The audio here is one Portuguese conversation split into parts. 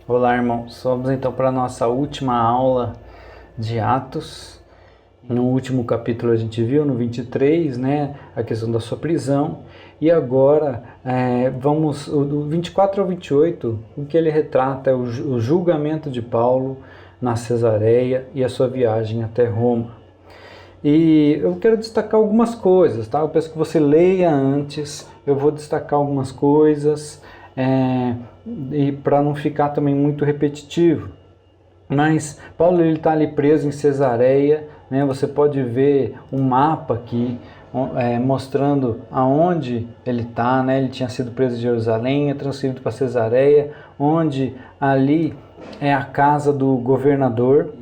Olá, irmãos. Vamos então para a nossa última aula de Atos. No último capítulo a gente viu, no 23, né, a questão da sua prisão. E agora, vamos, do 24 ao 28, o que ele retrata é o julgamento de Paulo na Cesareia e a sua viagem até Roma. E eu quero destacar algumas coisas, tá? Eu peço que você leia antes, eu vou destacar algumas coisas, e para não ficar também muito repetitivo. Mas Paulo está ali preso em Cesareia, né? Você pode ver um mapa aqui mostrando aonde ele está, né? Ele tinha sido preso em Jerusalém, é transferido para Cesareia, onde ali é a casa do governador.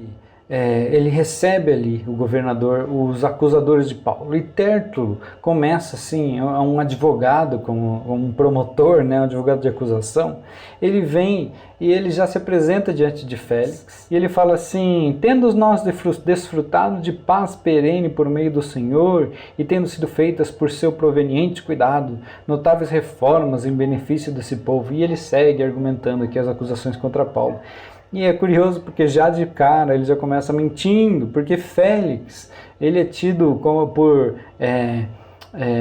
Ele recebe ali, o governador, os acusadores de Paulo. E Tértulo começa assim, um advogado, como um promotor, né, um advogado de acusação. Ele vem e ele já se apresenta diante de Félix e ele fala assim: tendo nós desfrutado de paz perene por meio do Senhor e tendo sido feitas por seu proveniente cuidado notáveis reformas em benefício desse povo. E ele segue argumentando aqui as acusações contra Paulo. E é curioso porque já de cara ele já começa mentindo, porque Félix, ele é tido como por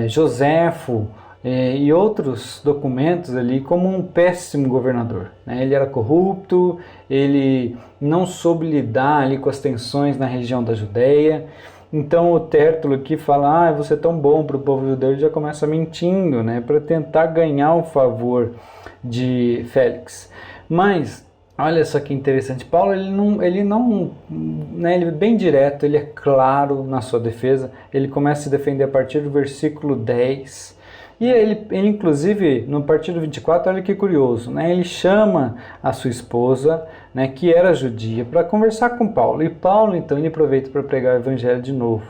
Joséfo e outros documentos ali como um péssimo governador, né? Ele era corrupto, ele não soube lidar ali com as tensões na região da Judéia. Então o Tértulo aqui fala: você é tão bom para o povo judeu, ele já começa mentindo, né, para tentar ganhar o favor de Félix. Mas olha só que interessante, Paulo ele não, né, ele é bem direto, ele é claro na sua defesa, ele começa a se defender a partir do versículo 10, e ele inclusive, no partir do 24, olha que curioso, né, ele chama a sua esposa, né, que era judia, para conversar com Paulo, e Paulo então ele aproveita para pregar o evangelho de novo.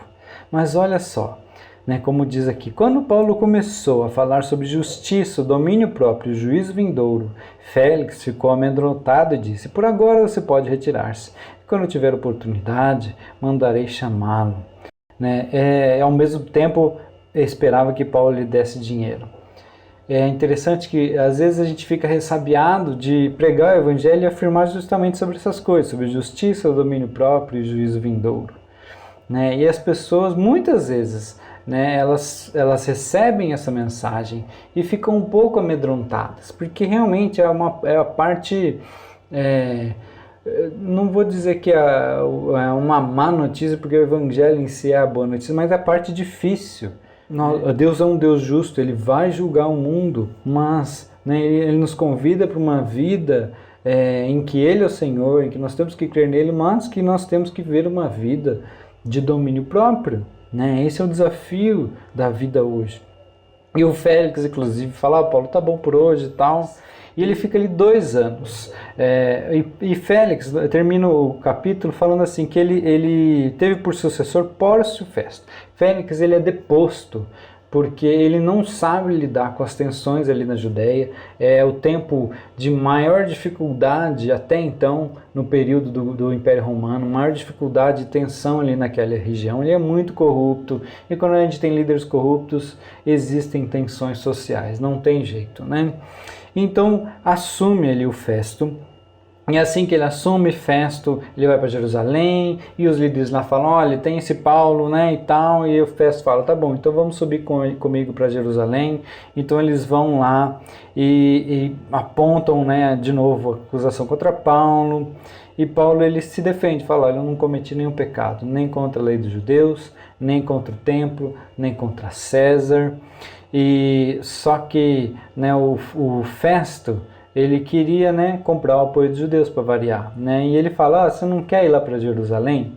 Mas olha só, né, como diz aqui, quando Paulo começou a falar sobre justiça, domínio próprio, juízo vindouro, Félix ficou amedrontado e disse: por agora você pode retirar-se. Quando tiver oportunidade, mandarei chamá-lo. Né? Ao mesmo tempo, esperava que Paulo lhe desse dinheiro. É interessante que às vezes a gente fica ressabiado de pregar o evangelho e afirmar justamente sobre essas coisas, sobre justiça, domínio próprio e juízo vindouro. Né? E as pessoas muitas vezes, né, elas recebem essa mensagem e ficam um pouco amedrontadas, porque realmente é a parte, não vou dizer que é uma má notícia, porque o evangelho em si é a boa notícia, mas é a parte difícil. Deus é um Deus justo, Ele vai julgar o mundo, mas, né, Ele nos convida para uma vida em que Ele é o Senhor, em que nós temos que crer nele, mas que nós temos que viver uma vida de domínio próprio, né? Esse é o desafio da vida hoje. E o Félix, inclusive, fala: Paulo, tá bom por hoje e tal. E ele fica ali 2 anos. E Félix termina o capítulo falando assim, que ele teve por sucessor Pórcio Festo. Félix, ele é deposto, porque ele não sabe lidar com as tensões ali na Judéia. É o tempo de maior dificuldade até então, no período do Império Romano, maior dificuldade e tensão ali naquela região. Ele é muito corrupto, e quando a gente tem líderes corruptos, existem tensões sociais, não tem jeito, né? Então, assume ali o Festo. E assim que ele assume Festo, ele vai para Jerusalém, e os líderes lá falam: olha, tem esse Paulo, né, e tal, e o Festo fala: tá bom, então vamos subir comigo para Jerusalém. Então eles vão lá e apontam, né, de novo a acusação contra Paulo, e Paulo ele se defende, fala: olha, eu não cometi nenhum pecado, nem contra a lei dos judeus, nem contra o templo, nem contra César. E só que, né, o Festo, ele queria, né, comprar o apoio dos judeus para variar, né? E ele fala: você não quer ir lá para Jerusalém?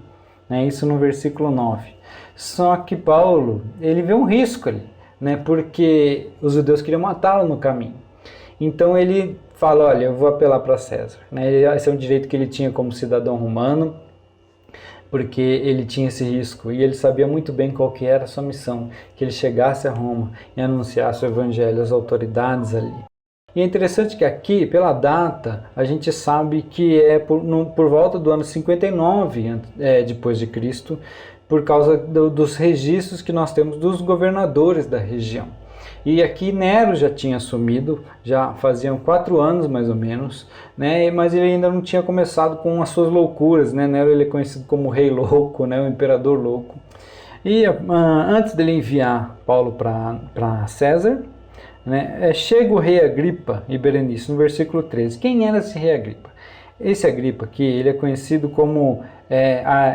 Né? Isso no versículo 9. Só que Paulo, ele vê um risco ali, né? Porque os judeus queriam matá-lo no caminho. Então ele fala: olha, eu vou apelar para César, né? Esse é um direito que ele tinha como cidadão romano, porque ele tinha esse risco e ele sabia muito bem qual que era a sua missão, que ele chegasse a Roma e anunciasse o evangelho às autoridades ali. E é interessante que aqui, pela data, a gente sabe que é por volta do ano 59 depois de Cristo, por causa dos registros que nós temos dos governadores da região. E aqui Nero já tinha assumido, já faziam 4 anos mais ou menos, né? Mas ele ainda não tinha começado com as suas loucuras, né? Nero ele é conhecido como o rei louco, né? O imperador louco. E antes dele enviar Paulo para César, né? Chega o rei Agripa e Berenice, no versículo 13. Quem era esse rei Agripa? Esse Agripa aqui, ele é conhecido como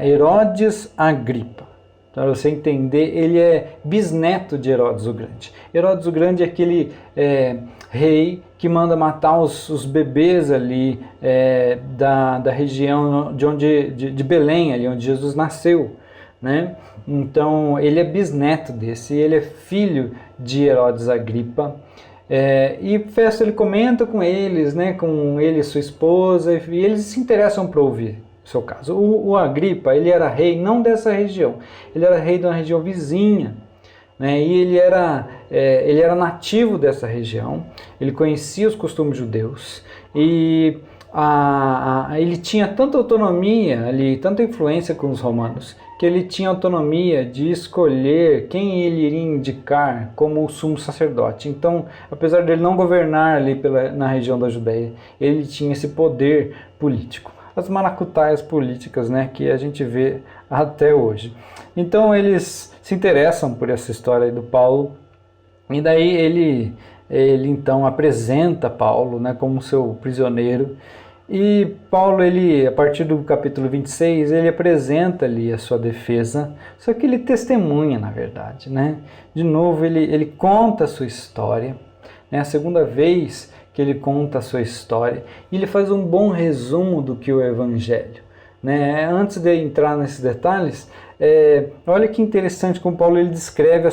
Herodes Agripa. Para você entender, ele é bisneto de Herodes o Grande. Herodes o Grande é aquele rei que manda matar os bebês ali da região de Belém, ali onde Jesus nasceu, né? Então ele é bisneto desse, ele é filho de Herodes Agripa. E Festo ele comenta com eles, né, com ele e sua esposa, e eles se interessam para ouvir o seu caso. O Agripa, ele era rei não dessa região, ele era rei de uma região vizinha, né, e ele era nativo dessa região, ele conhecia os costumes judeus, e ele tinha tanta autonomia ali, tanta influência com os romanos, que ele tinha autonomia de escolher quem ele iria indicar como o sumo sacerdote. Então, apesar dele não governar ali na região da Judéia, ele tinha esse poder político. As maracutaias políticas, né, que a gente vê até hoje. Então, eles se interessam por essa história aí do Paulo, e daí ele então apresenta Paulo, né, como seu prisioneiro. E Paulo, a partir do capítulo 26, ele apresenta ali a sua defesa, só que ele testemunha, na verdade, né? De novo, ele conta a sua história, né? A segunda vez que ele conta a sua história, e ele faz um bom resumo do que é o Evangelho, né? Antes de entrar nesses detalhes, olha que interessante como Paulo ele descreve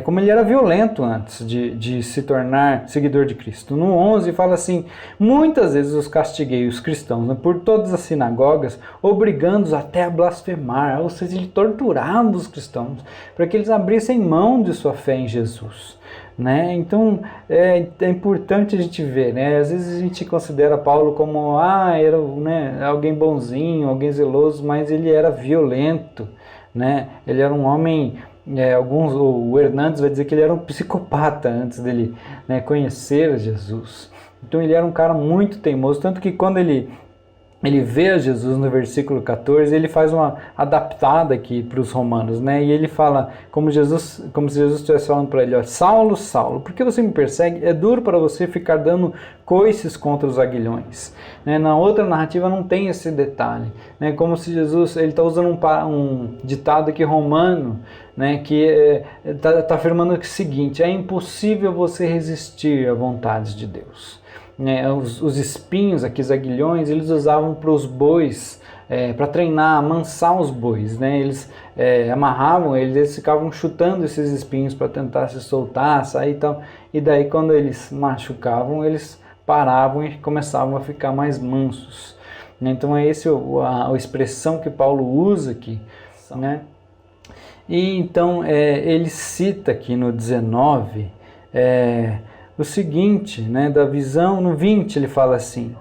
como ele era violento antes de se tornar seguidor de Cristo. No 11 fala assim: muitas vezes os castiguei, os cristãos, né, por todas as sinagogas, obrigando-os até a blasfemar. Ou seja, ele torturava os cristãos para que eles abrissem mão de sua fé em Jesus, né? Então é importante a gente ver, né? Às vezes a gente considera Paulo como era, né, alguém bonzinho, alguém zeloso, mas ele era violento, né? Ele era um homem. O Hernandes vai dizer que ele era um psicopata antes dele, né, conhecer Jesus. Então ele era um cara muito teimoso, tanto que quando ele vê a Jesus no versículo 14, ele faz uma adaptada aqui para os romanos, né? E ele fala como se Jesus estivesse falando para ele: Saulo, Saulo, por que você me persegue? É duro para você ficar dando coices contra os aguilhões, né? Na outra narrativa não tem esse detalhe, né? Como se Jesus, ele está usando um ditado aqui romano, né? Que está afirmando o seguinte: é impossível você resistir à vontade de Deus. Os espinhos, aqui os aguilhões, eles usavam para os bois, para treinar, amansar os bois, né? Eles amarravam eles ficavam chutando esses espinhos para tentar se soltar, sair e tal. E daí quando eles machucavam, eles paravam e começavam a ficar mais mansos. Então é essa a expressão que Paulo usa aqui, né? E então ele cita aqui no 19... o seguinte, né, da visão, no 20 ele fala assim: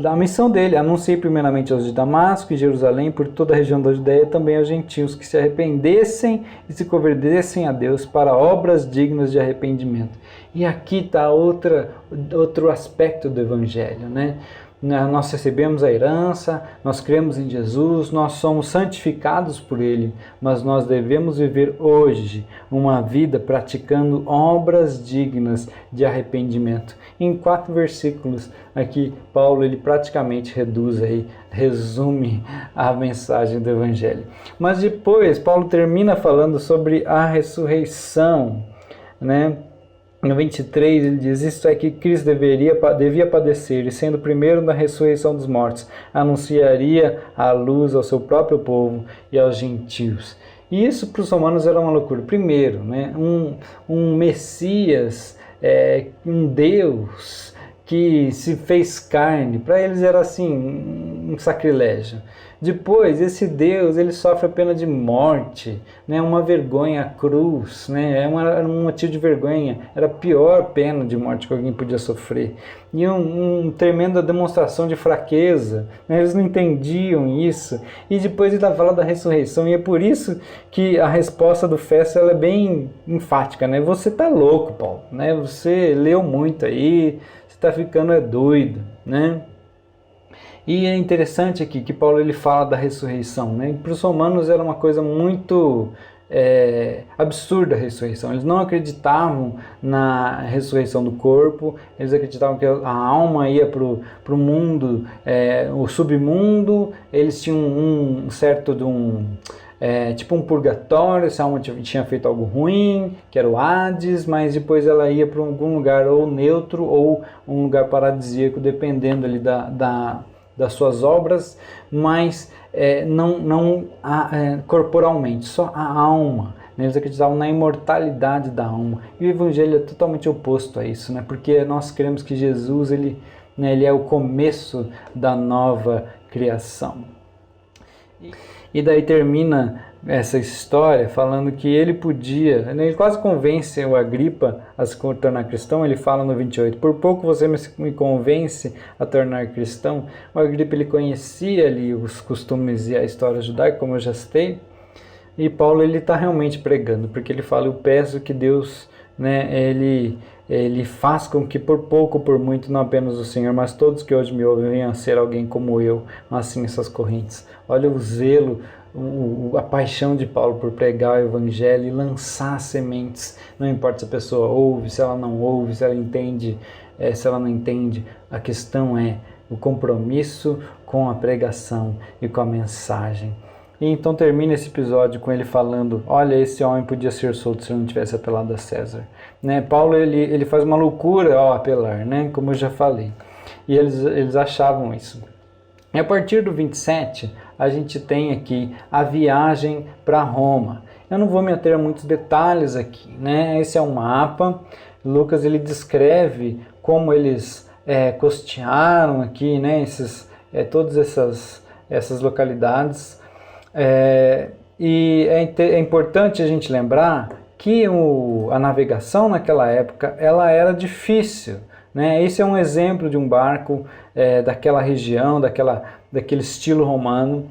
a missão dele, anunciei primeiramente aos de Damasco e Jerusalém, por toda a região da Judéia, também aos gentios, que se arrependessem e se convertessem a Deus para obras dignas de arrependimento. E aqui está outro aspecto do Evangelho, né? Nós recebemos a herança, nós cremos em Jesus, nós somos santificados por Ele, mas nós devemos viver hoje uma vida praticando obras dignas de arrependimento. Em 4 versículos aqui, Paulo ele praticamente resume a mensagem do Evangelho. Mas depois, Paulo termina falando sobre a ressurreição, né? No 23 ele diz: isto é que Cristo devia padecer, e sendo primeiro na ressurreição dos mortos, anunciaria a luz ao seu próprio povo e aos gentios. E isso para os romanos era uma loucura. Primeiro, né, um Messias, um Deus que se fez carne, para eles era assim, um sacrilégio. Depois, esse Deus, ele sofre a pena de morte, né? Uma vergonha, a cruz, né? Era um motivo de vergonha, era a pior pena de morte que alguém podia sofrer. E uma tremenda demonstração de fraqueza, né? Eles não entendiam isso. E depois ele fala da ressurreição, e é por isso que a resposta do Festo ela é bem enfática, né? Você tá louco, Paulo, né? Você leu muito aí, você tá ficando doido, né? E é interessante aqui que Paulo ele fala da ressurreição, né? Para os romanos era uma coisa muito absurda a ressurreição. Eles não acreditavam na ressurreição do corpo, eles acreditavam que a alma ia para o mundo, o submundo, eles tinham um certo de tipo um purgatório, se a alma tinha feito algo ruim, que era o Hades, mas depois ela ia para algum lugar ou neutro ou um lugar paradisíaco, dependendo ali das suas obras, mas não corporalmente, só a alma. Né? Eles acreditavam na imortalidade da alma. E o Evangelho é totalmente oposto a isso, né? Porque nós cremos que Jesus ele é o começo da nova criação. E daí termina essa história falando que ele podia, ele quase convence o Agripa a se tornar cristão. Ele fala no 28, por pouco você me convence a tornar cristão. O Agripa ele conhecia ali os costumes e a história judaica, como eu já citei, e Paulo ele está realmente pregando, porque ele fala, eu peço que Deus, né, ele faz com que por pouco ou por muito, não apenas o Senhor, mas todos que hoje me ouvem venham a ser alguém como eu, assim essas correntes. Olha o zelo, a paixão de Paulo por pregar o Evangelho e lançar sementes. Não importa se a pessoa ouve, se ela não ouve, se ela entende, se ela não entende. A questão é o compromisso com a pregação e com a mensagem. E então termina esse episódio com ele falando, olha, esse homem podia ser solto se ele não tivesse apelado a César. Né? Paulo ele faz uma loucura ao apelar, né? Como eu já falei. E eles achavam isso. E a partir do 27, a gente tem aqui a viagem para Roma. Eu não vou me ater a muitos detalhes aqui, né? Esse é um mapa. Lucas ele descreve como eles costearam aqui, né? Todas essas localidades. E é importante a gente lembrar que a navegação naquela época ela era difícil. Né? Esse é um exemplo de um barco daquela região, daquele estilo romano.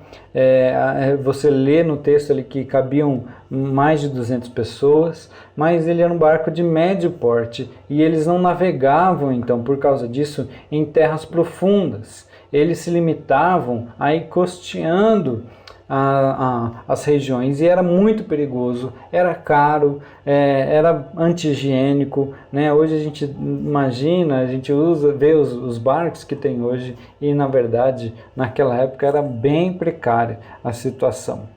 Você lê no texto ali que cabiam mais de 200 pessoas, mas ele era um barco de médio porte e eles não navegavam, então, por causa disso, em terras profundas. Eles se limitavam a ir costeando as regiões e era muito perigoso, era caro, era anti-higiênico, né? Hoje a gente imagina, a gente vê os barcos que tem hoje e na verdade naquela época era bem precária a situação.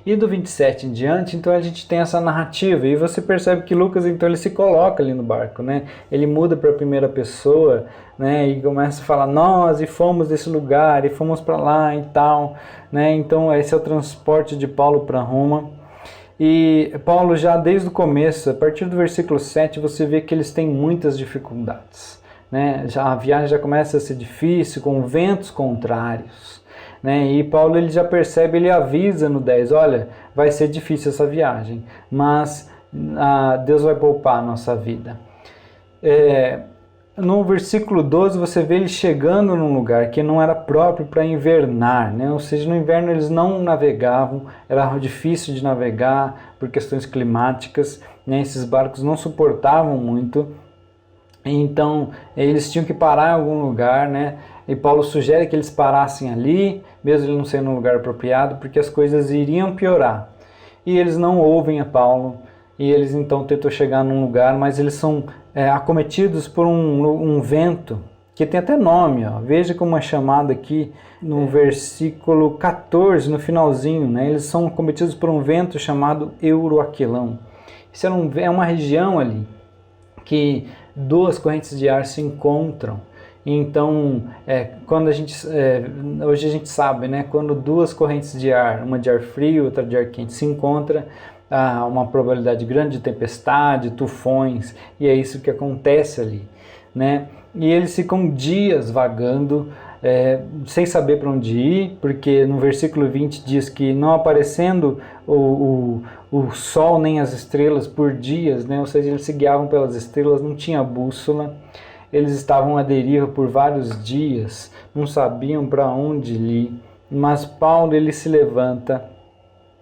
E do 27 em diante, então a gente tem essa narrativa e você percebe que Lucas então ele se coloca ali no barco, né? Ele muda para a primeira pessoa, né? E começa a falar nós e fomos desse lugar e fomos para lá e tal, né? Então esse é o transporte de Paulo para Roma. E Paulo já desde o começo, a partir do versículo 7, você vê que eles têm muitas dificuldades, né? A viagem já começa a ser difícil, com ventos contrários. Né? E Paulo ele já percebe, ele avisa no 10, olha, vai ser difícil essa viagem, mas Deus vai poupar a nossa vida. No versículo 12 você vê ele chegando num lugar que não era próprio para invernar, né? Ou seja, no inverno eles não navegavam, era difícil de navegar por questões climáticas, né? Esses barcos não suportavam muito, então eles tinham que parar em algum lugar, né? E Paulo sugere que eles parassem ali, mesmo ele não sendo um lugar apropriado, porque as coisas iriam piorar. E eles não ouvem a Paulo, e eles então tentam chegar num lugar, mas eles são acometidos por um vento, que tem até nome, ó. Veja como é chamado aqui no versículo 14, no finalzinho, né? Eles são acometidos por um vento chamado Euroaquilão. Isso é uma região ali, que duas correntes de ar se encontram. Então, hoje a gente sabe, né, quando duas correntes de ar, uma de ar frio e outra de ar quente, se encontram, há uma probabilidade grande de tempestade, tufões, e é isso que acontece ali, né? E eles ficam dias vagando sem saber para onde ir, porque no versículo 20 diz que não aparecendo o sol nem as estrelas por dias, né? Ou seja, eles se guiavam pelas estrelas, não tinha bússola, eles estavam à deriva por vários dias, não sabiam para onde ir, mas Paulo ele se levanta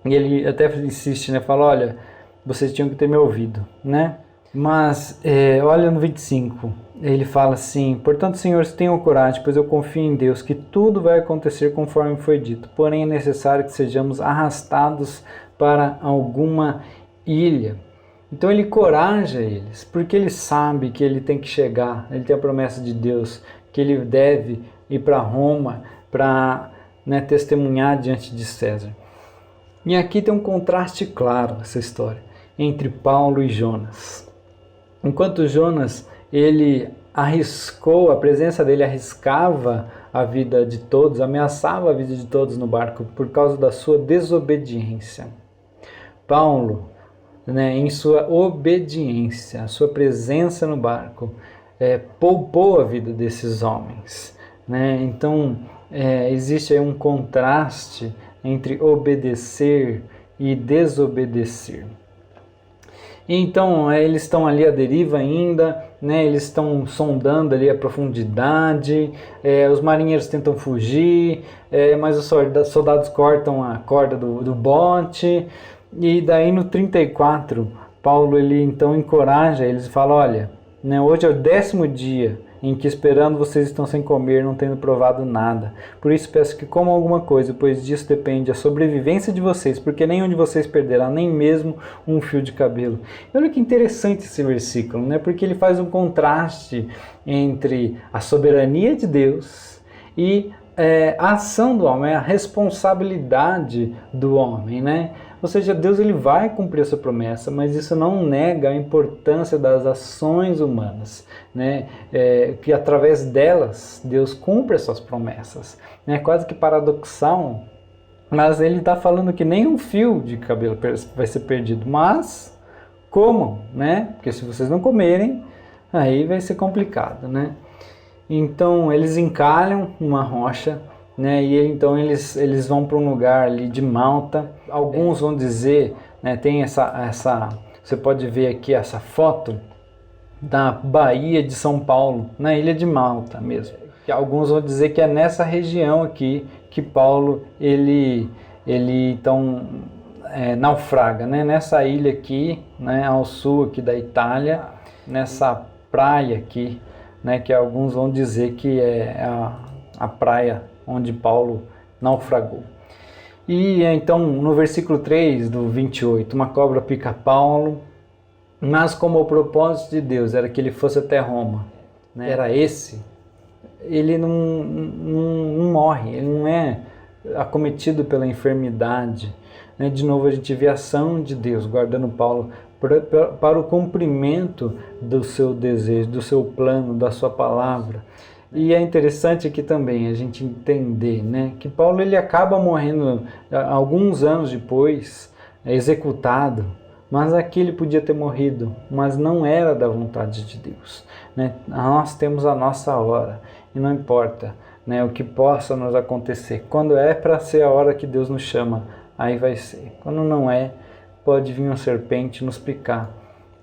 e ele até insiste, né? Fala, olha, vocês tinham que ter me ouvido, né? Mas olha no 25, ele fala assim, portanto, senhores, tenham coragem, pois eu confio em Deus, que tudo vai acontecer conforme foi dito. Porém, é necessário que sejamos arrastados para alguma ilha. Então ele encoraja eles, porque ele sabe que ele tem que chegar, ele tem a promessa de Deus, que ele deve ir para Roma para, né, testemunhar diante de César. E aqui tem um contraste claro, essa história, entre Paulo e Jonas. Enquanto Jonas, ele arriscou, a presença dele arriscava a vida de todos, ameaçava a vida de todos no barco por causa da sua desobediência. Paulo, né, em sua obediência, a sua presença no barco, poupou a vida desses homens, né? Então, existe aí um contraste entre obedecer e desobedecer. Então, eles estão ali à deriva ainda, né? Eles estão sondando ali a profundidade, os marinheiros tentam fugir, mas os soldados cortam a corda do bote, e daí no 34, Paulo ele então encoraja eles e fala, olha, né, hoje é o 10º dia em que esperando vocês estão sem comer, não tendo provado nada. Por isso peço que comam alguma coisa, pois disso depende a sobrevivência de vocês, porque nenhum de vocês perderá nem mesmo um fio de cabelo. E olha que interessante esse versículo, né? Porque ele faz um contraste entre a soberania de Deus e a ação do homem, a responsabilidade do homem, né? Ou seja, Deus ele vai cumprir essa promessa, mas isso não nega a importância das ações humanas, né? Que através delas Deus cumpre essas promessas. É quase que paradoxal, mas ele está falando que nem um fio de cabelo vai ser perdido, mas comam, né? Porque se vocês não comerem, aí vai ser complicado, né? Então eles encalham uma rocha, né? E então eles vão para um lugar ali de Malta. Alguns vão dizer, né, tem essa você pode ver aqui essa foto da Baía de São Paulo, na ilha de Malta mesmo. Que alguns vão dizer que é nessa região aqui que Paulo ele então naufraga, né? Nessa ilha aqui, né, ao sul aqui da Itália, nessa praia aqui, né, que alguns vão dizer que é a praia onde Paulo naufragou. E então no versículo 3 do 28, uma cobra pica Paulo, mas como o propósito de Deus era que ele fosse até Roma, né, era esse, ele não morre, ele não é acometido pela enfermidade, né? De novo a gente vê a ação de Deus guardando Paulo para o cumprimento do seu desejo, do seu plano, da sua palavra. E é interessante aqui também a gente entender, né, que Paulo ele acaba morrendo alguns anos depois, executado, mas aqui ele podia ter morrido, mas não era da vontade de Deus, né? Nós temos a nossa hora e não importa, né, o que possa nos acontecer. Quando é para ser a hora que Deus nos chama, aí vai ser. Quando não é, pode vir uma serpente nos picar,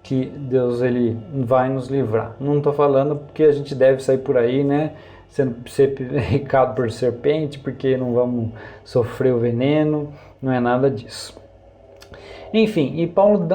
que Deus ele vai nos livrar. Não estou falando porque a gente deve sair por aí, né, sendo picado por serpente, porque não vamos sofrer o veneno, não é nada disso. Enfim, e Paulo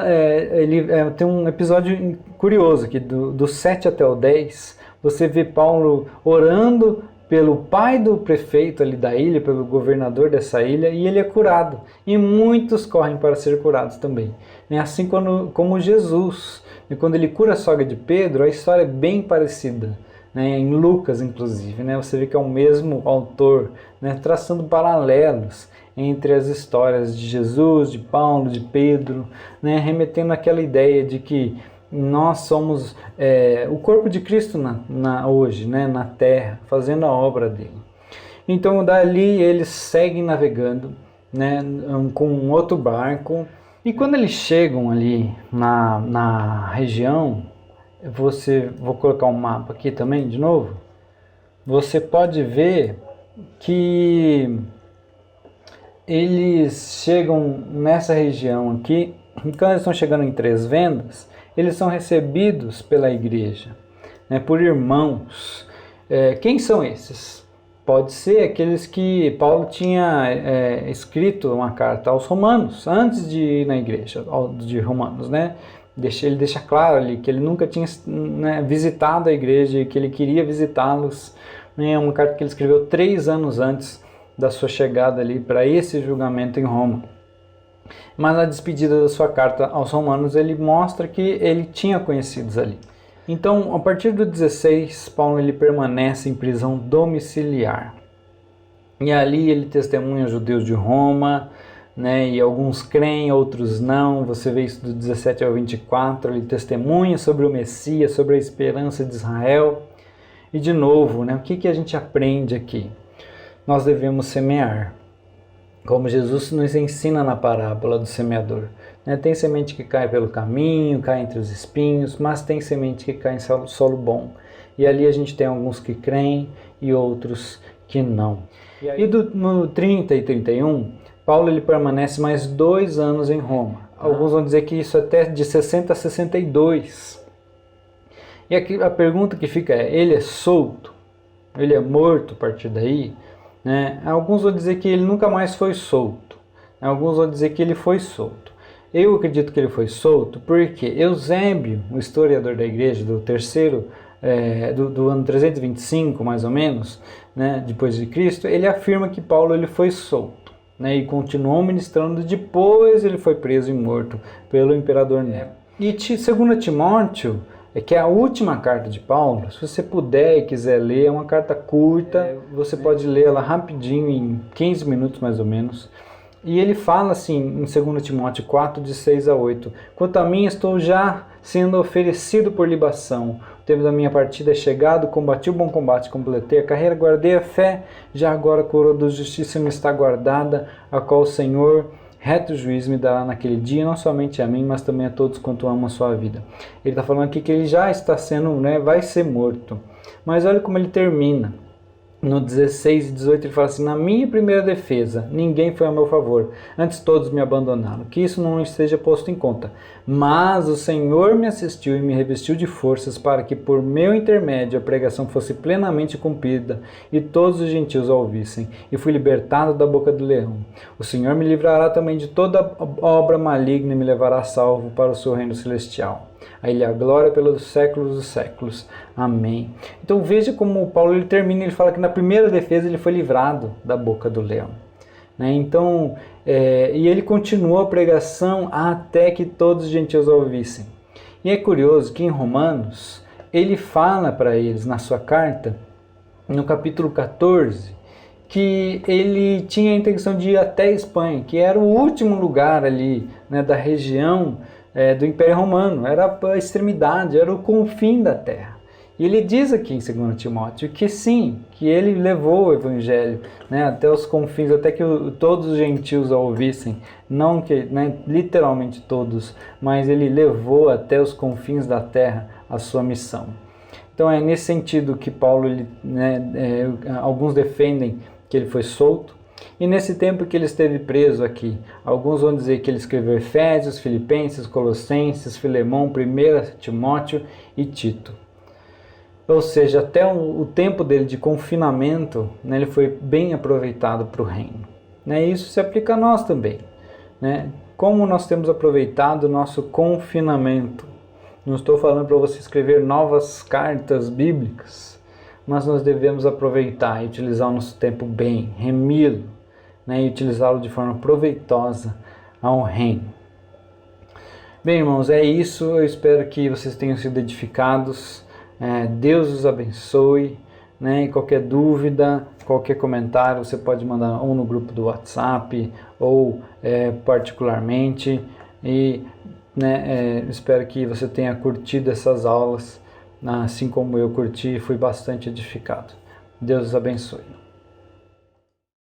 tem um episódio curioso aqui, do 7 até o 10, você vê Paulo orando pelo pai do prefeito ali da ilha, pelo governador dessa ilha, e ele é curado. E muitos correm para ser curados também. Assim como Jesus, e quando ele cura a sogra de Pedro, a história é bem parecida, né? Em Lucas, inclusive, né? Você vê que é o mesmo autor, né? Traçando paralelos entre as histórias de Jesus, de Paulo, de Pedro, né? Remetendo àquela ideia de que nós somos o corpo de Cristo hoje, né, na terra, fazendo a obra dele. Então dali eles seguem navegando, né, com um outro barco, e quando eles chegam ali na região, vou colocar um mapa aqui também de novo, você pode ver que eles chegam nessa região aqui, e quando eles estão chegando em Três Vendas, eles são recebidos pela igreja, né, por irmãos. Quem são esses? Pode ser aqueles que Paulo tinha escrito uma carta aos romanos, antes de ir na igreja de Romanos, né? Ele deixa claro ali que ele nunca tinha, né, visitado a igreja e que ele queria visitá-los. É uma carta que ele escreveu 3 anos antes da sua chegada ali para esse julgamento em Roma. Mas na despedida da sua carta aos romanos, ele mostra que ele tinha conhecidos ali. Então, a partir do 16, Paulo ele permanece em prisão domiciliar. E ali ele testemunha os judeus de Roma, né, e alguns creem, outros não. Você vê isso do 17 ao 24, ele testemunha sobre o Messias, sobre a esperança de Israel. E de novo, né, o que a gente aprende aqui? Nós devemos semear, como Jesus nos ensina na parábola do semeador. Tem semente que cai pelo caminho, cai entre os espinhos, mas tem semente que cai em solo bom. E ali a gente tem alguns que creem e outros que não. E no 30 e 31, Paulo ele permanece mais 2 anos em Roma. Alguns vão dizer que isso até de 60 a 62. E aqui a pergunta que fica é, ele é solto? Ele é morto a partir daí? Alguns vão dizer que ele nunca mais foi solto. Alguns vão dizer que ele foi solto. Eu acredito que ele foi solto porque Eusébio, o historiador da igreja do do ano 325 mais ou menos, né, depois de Cristo, ele afirma que Paulo ele foi solto, né, e continuou ministrando. Depois ele foi preso e morto pelo imperador Nero. E 2 Timóteo, que é a última carta de Paulo, se você puder e quiser ler, é uma carta curta, você pode ler ela rapidinho, em 15 minutos mais ou menos. E ele fala assim em 2 Timóteo 4, de 6 a 8, quanto a mim, estou já sendo oferecido por libação, o tempo da minha partida é chegado, combati o bom combate, completei a carreira, guardei a fé, já agora a coroa da justiça me está guardada, a qual o Senhor, reto juízo, me dará naquele dia, não somente a mim, mas também a todos quanto amam a sua vida. Ele está falando aqui que ele já está sendo, vai ser morto. Mas olha como ele termina. No 16 e 18 ele fala assim, na minha primeira defesa, ninguém foi a meu favor, antes todos me abandonaram, que isso não esteja posto em conta. Mas o Senhor me assistiu e me revestiu de forças para que por meu intermédio a pregação fosse plenamente cumprida e todos os gentios a ouvissem, e fui libertado da boca do leão. O Senhor me livrará também de toda obra maligna e me levará salvo para o seu reino celestial. A Ele a glória pelos séculos dos séculos. Amém. Então veja como o Paulo ele termina, ele fala que na primeira defesa ele foi livrado da boca do leão. Então, e ele continuou a pregação até que todos os gentios a ouvissem. E é curioso que em Romanos, ele fala para eles na sua carta, no capítulo 14, que ele tinha a intenção de ir até a Espanha, que era o último lugar ali, da região do Império Romano, era a extremidade, era o confim da terra. E ele diz aqui em 2 Timóteo que sim, que ele levou o evangelho até os confins, até que todos os gentios a ouvissem, não que literalmente todos, mas ele levou até os confins da terra a sua missão. Então é nesse sentido que Paulo, alguns defendem que ele foi solto, e nesse tempo que ele esteve preso aqui, alguns vão dizer que ele escreveu Efésios, Filipenses, Colossenses, Filemão, 1 Timóteo e Tito. Ou seja, até o tempo dele de confinamento, ele foi bem aproveitado para o reino. Isso se aplica a nós também. Como nós temos aproveitado o nosso confinamento? Não estou falando para você escrever novas cartas bíblicas, mas nós devemos aproveitar e utilizar o nosso tempo bem, remi-lo, e utilizá-lo de forma proveitosa ao reino. Bem, irmãos, é isso. Eu espero que vocês tenham sido edificados. Deus os abençoe. E qualquer dúvida, qualquer comentário, você pode mandar ou no grupo do WhatsApp ou particularmente. E espero que você tenha curtido essas aulas, assim como eu curti e fui bastante edificado. Deus os abençoe.